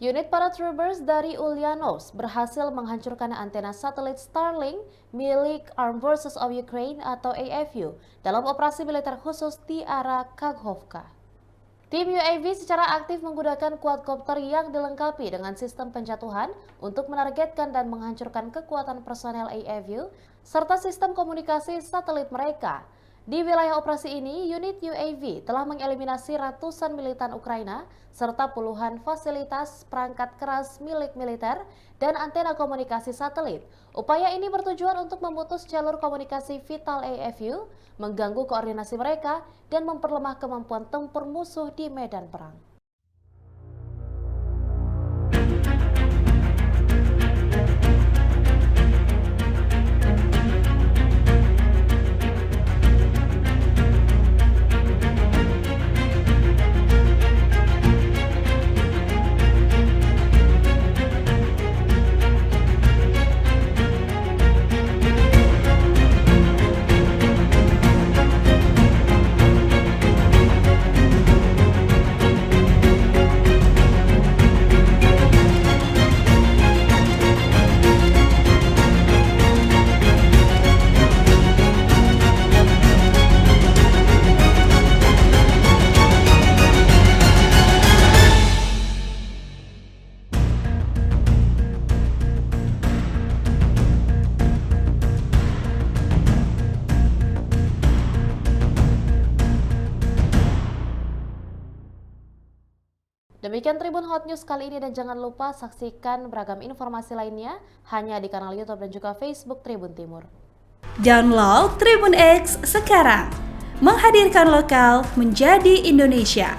Unit paratroopers dari Ulyanovsk berhasil menghancurkan antena satelit Starlink milik Armed Forces of Ukraine atau AFU dalam operasi militer khusus di arah Kakhovka. Tim UAV secara aktif menggunakan quadcopter yang dilengkapi dengan sistem penjatuhan untuk menargetkan dan menghancurkan kekuatan personel AFU serta sistem komunikasi satelit mereka. Di wilayah operasi ini, unit UAV telah mengeliminasi ratusan militan Ukraina serta puluhan fasilitas perangkat keras milik militer dan antena komunikasi satelit. Upaya ini bertujuan untuk memutus jalur komunikasi vital AFU, mengganggu koordinasi mereka, dan memperlemah kemampuan tempur musuh di medan perang. Demikian Tribun Hot News kali ini dan jangan lupa saksikan beragam informasi lainnya hanya di kanal YouTube dan juga Facebook Tribun Timur. Download Tribun X sekarang, menghadirkan lokal menjadi Indonesia.